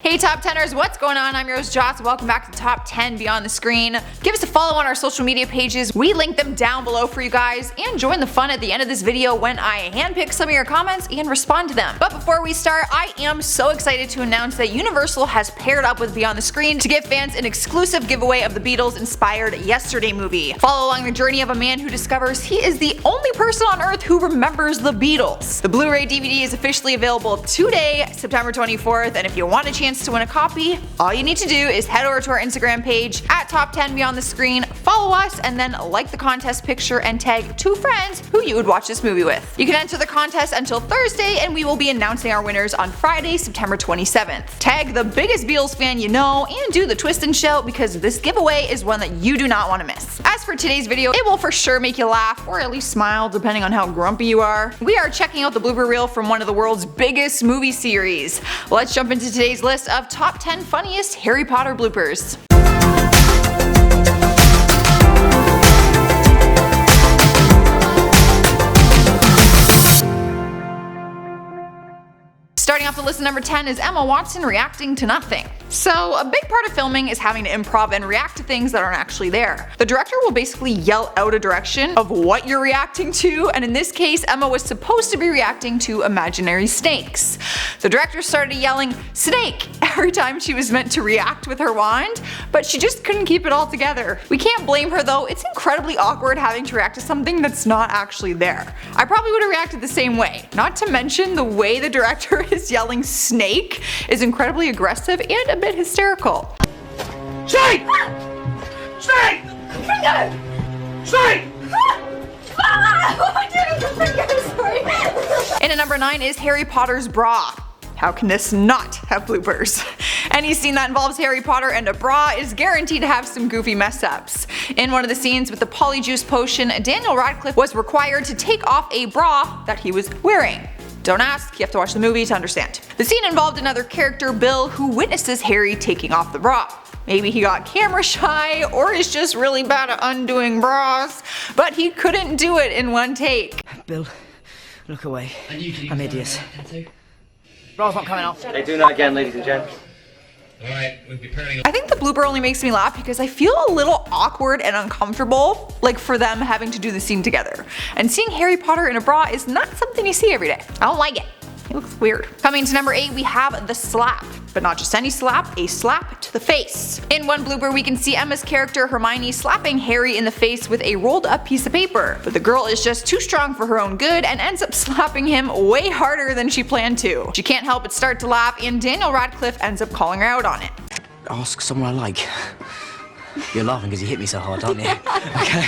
Hey Top 10ers, what's going on? I'm your host Joss. Welcome back to Top 10 Beyond the Screen. Give us a follow on our social media pages. We link them down below for you guys, and join the fun at the end of this video when I handpick some of your comments and respond to them. But before we start, I am so excited to announce that Universal has paired up with Beyond the Screen to give fans an exclusive giveaway of the Beatles-inspired Yesterday movie. Follow along the journey of a man who discovers he is the only person on Earth who remembers the Beatles. The Blu-ray DVD is officially available today, September 24th, and if you want a chance to win a copy, all you need to do is head over to our Instagram page at Top 10 Beyond the Screen, follow us, and then like the contest picture and tag 2 friends who you would watch this movie with. You can enter the contest until Thursday, and we will be announcing our winners on Friday, September 27th. Tag the biggest Beatles fan you know and do the twist and shout, because this giveaway is one that you do not want to miss. As for today's video, it will for sure make you laugh, or at least smile depending on how grumpy you are. We are checking out the blooper reel from one of the world's biggest movie series. Let's jump into today's list of Top 10 Funniest Harry Potter Bloopers. Starting off the list at number 10 is Emma Watson reacting to nothing. So, a big part of filming is having to improv and react to things that aren't actually there. The director will basically yell out a direction of what you're reacting to, and in this case, Emma was supposed to be reacting to imaginary snakes. The director started yelling "snake" every time she was meant to react with her wand, but she just couldn't keep it all together. We can't blame her though, it's incredibly awkward having to react to something that's not actually there. I probably would have reacted the same way, not to mention the way the director is yelling "snake" is incredibly aggressive and a bit hysterical. Snake! Snake! Snake! And at number 9 is Harry Potter's bra. How can this not have bloopers? Any scene that involves Harry Potter and a bra is guaranteed to have some goofy mess ups. In one of the scenes with the polyjuice potion, Daniel Radcliffe was required to take off a bra that he was wearing. Don't ask, you have to watch the movie to understand. The scene involved another character, Bill, who witnesses Harry taking off the bra. Maybe he got camera shy, or is just really bad at undoing bras, but he couldn't do it in one take. Bill, look away. I'm hideous. Bra's not coming off. Hey, doing that again, ladies and gents. Alright, we'll be pairing. I think the blooper only makes me laugh because I feel a little awkward and uncomfortable, like for them having to do the scene together. And seeing Harry Potter in a bra is not something you see every day. I don't like it. It looks weird. Coming to number 8, we have the slap. But not just any slap, a slap to the face. In one blooper, we can see Emma's character Hermione slapping Harry in the face with a rolled up piece of paper. But the girl is just too strong for her own good and ends up slapping him way harder than she planned to. She can't help but start to laugh, and Daniel Radcliffe ends up calling her out on it. Ask someone I like. You're laughing because you hit me so hard, aren't you? Okay.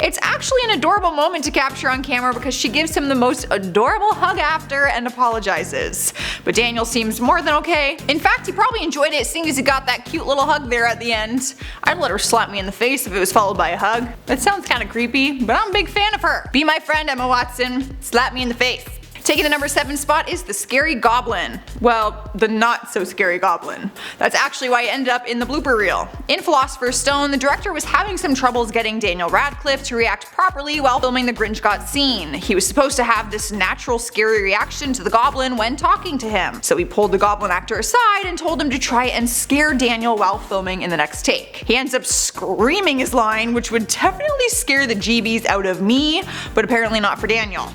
It's actually an adorable moment to capture on camera because she gives him the most adorable hug after and apologizes. But Daniel seems more than okay. In fact, he probably enjoyed it seeing as he got that cute little hug there at the end. I'd let her slap me in the face if it was followed by a hug. That sounds kinda creepy, but I'm a big fan of her. Be my friend, Emma Watson. Slap me in the face. Taking the number 7 spot is the scary goblin. Well, the not so scary goblin. That's actually why it ended up in the blooper reel. In Philosopher's Stone, the director was having some troubles getting Daniel Radcliffe to react properly while filming the Grinch Got scene. He was supposed to have this natural scary reaction to the goblin when talking to him. So he pulled the goblin actor aside and told him to try and scare Daniel while filming in the next take. He ends up screaming his line, which would definitely scare the GBs out of me, but apparently not for Daniel.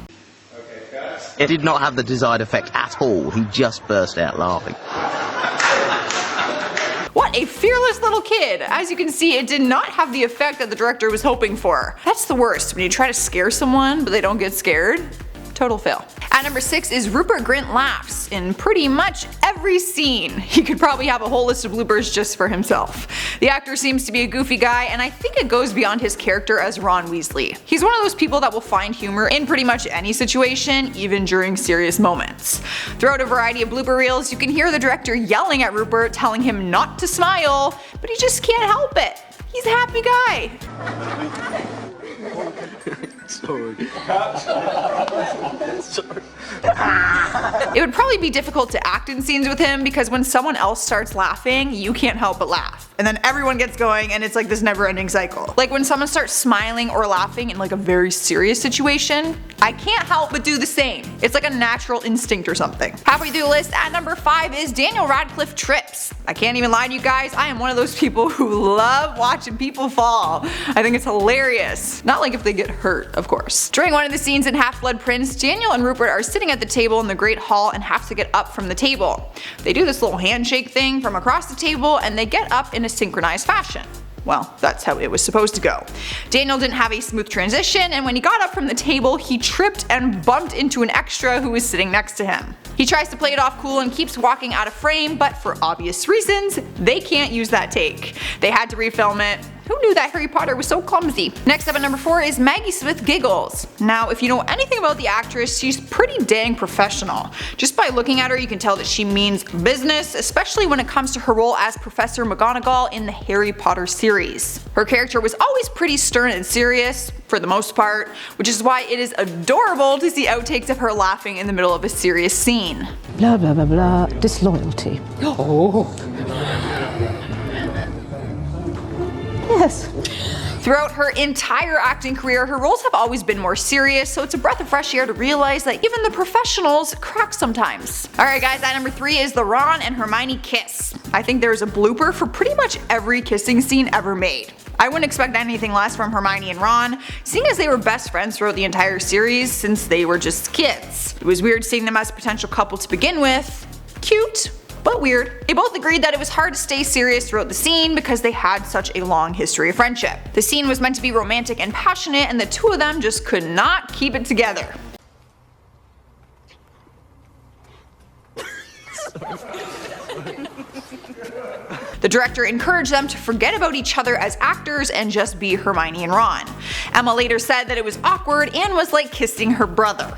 It did not have the desired effect at all. He just burst out laughing. What a fearless little kid! As you can see, it did not have the effect that the director was hoping for. That's the worst, when you try to scare someone but they don't get scared. Total fail. At number 6 is Rupert Grint laughs in pretty much every scene. He could probably have a whole list of bloopers just for himself. The actor seems to be a goofy guy, and I think it goes beyond his character as Ron Weasley. He's one of those people that will find humor in pretty much any situation, even during serious moments. Throughout a variety of blooper reels, you can hear the director yelling at Rupert, telling him not to smile, but he just can't help it. He's a happy guy. Sorry. Sorry. It would probably be difficult to act in scenes with him because when someone else starts laughing, you can't help but laugh. And then everyone gets going and it's like this never-ending cycle. Like when someone starts smiling or laughing in like a very serious situation, I can't help but do the same. It's like a natural instinct or something. Halfway through the list at number 5 is Daniel Radcliffe trips. I can't even lie to you guys, I am one of those people who love watching people fall. I think it's hilarious. Not like if they get hurt, of course. During one of the scenes in Half-Blood Prince, Daniel and Rupert are sitting at the table in the Great Hall and have to get up from the table. They do this little handshake thing from across the table and they get up in a synchronized fashion. Well, that's how it was supposed to go. Daniel didn't have a smooth transition, and when he got up from the table, he tripped and bumped into an extra who was sitting next to him. He tries to play it off cool and keeps walking out of frame, but for obvious reasons, they can't use that take. They had to refilm it. Who knew that Harry Potter was so clumsy? Next up at number 4 is Maggie Smith Giggles. Now, if you know anything about the actress, she's pretty dang professional. Just by looking at her, you can tell that she means business, especially when it comes to her role as Professor McGonagall in the Harry Potter series. Her character was always pretty stern and serious, for the most part, which is why it is adorable to see outtakes of her laughing in the middle of a serious scene. Blah blah blah blah. Disloyalty. Oh. Yes. Throughout her entire acting career, her roles have always been more serious, so it's a breath of fresh air to realize that even the professionals crack sometimes. Alright guys, at number 3 is the Ron and Hermione kiss. I think there's a blooper for pretty much every kissing scene ever made. I wouldn't expect anything less from Hermione and Ron, seeing as they were best friends throughout the entire series since they were just kids. It was weird seeing them as a potential couple to begin with. Cute, but weird. They both agreed that it was hard to stay serious throughout the scene because they had such a long history of friendship. The scene was meant to be romantic and passionate, and the two of them just could not keep it together. The director encouraged them to forget about each other as actors and just be Hermione and Ron. Emma later said that it was awkward and was like kissing her brother.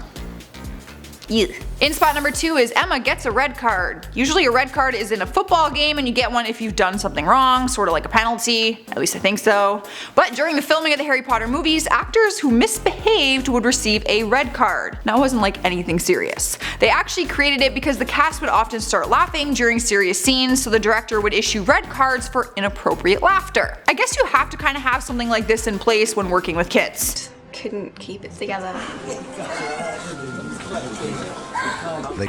Ew. In spot number 2 is Emma gets a red card. Usually a red card is in a football game and you get one if you've done something wrong, sort of like a penalty, at least I think so. But during the filming of the Harry Potter movies, actors who misbehaved would receive a red card. Now it wasn't like anything serious. They actually created it because the cast would often start laughing during serious scenes, so the director would issue red cards for inappropriate laughter. I guess you have to kind of have something like this in place when working with kids. Couldn't keep it together.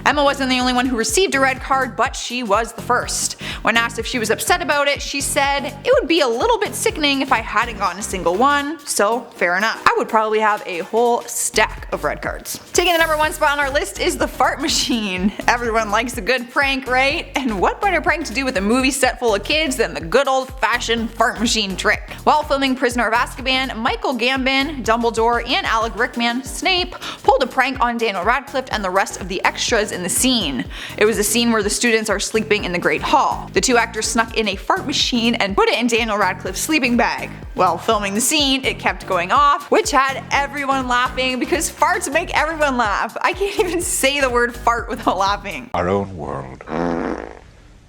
Emma wasn't the only one who received a red card, but she was the first. When asked if she was upset about it, she said, "It would be a little bit sickening if I hadn't gotten a single one, so fair enough. I would probably have a whole stack of red cards." Taking the number 1 spot on our list is the fart machine. Everyone likes a good prank, right? And what better prank to do with a movie set full of kids than the good old-fashioned fart machine trick? While filming Prisoner of Azkaban, Michael Gambon, Dumbledore, and Alec Rickman, Snape, pulled a prank on Daniel Radcliffe and the rest of the extras in the scene. It was a scene where the students are sleeping in the Great Hall. The two actors snuck in a fart machine and put it in Daniel Radcliffe's sleeping bag. While filming the scene, it kept going off, which had everyone laughing because farts make everyone laugh. I can't even say the word fart without laughing. Our own world.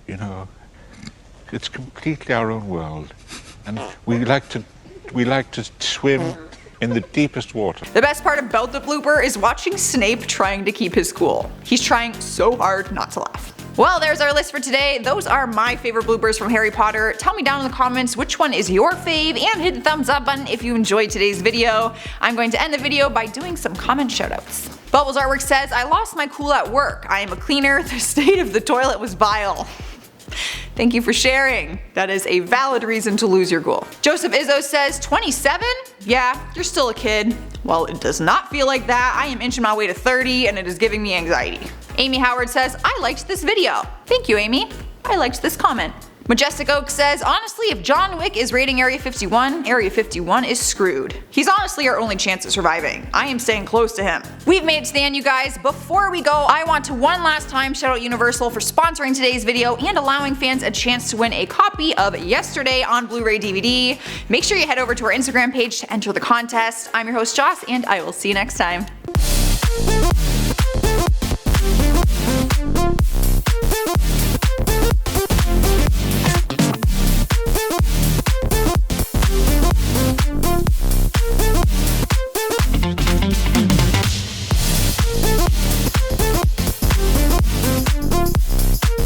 You know, it's completely our own world. And we like to swim in the deepest water. The best part about the blooper is watching Snape trying to keep his cool. He's trying so hard not to laugh. Well, there's our list for today. Those are my favorite bloopers from Harry Potter. Tell me down in the comments which one is your fave, and hit the thumbs up button if you enjoyed today's video. I'm going to end the video by doing some comment shoutouts. Bubbles Artwork says, "I lost my cool at work. I am a cleaner. The state of the toilet was vile." Thank you for sharing. That is a valid reason to lose your cool. Joseph Izzo says, 27? Yeah, you're still a kid. Well, it does not feel like that. I am inching my way to 30 and it is giving me anxiety. Amy Howard says, I liked this video. Thank you, Amy. I liked this comment. Majestic Oak says, honestly, if John Wick is raiding Area 51, Area 51 is screwed. He's honestly our only chance at surviving. I am staying close to him. We've made it to the end, you guys. Before we go, I want to one last time shout out Universal for sponsoring today's video and allowing fans a chance to win a copy of Yesterday on Blu-ray DVD. Make sure you head over to our Instagram page to enter the contest. I'm your host Joss, and I will see you next time.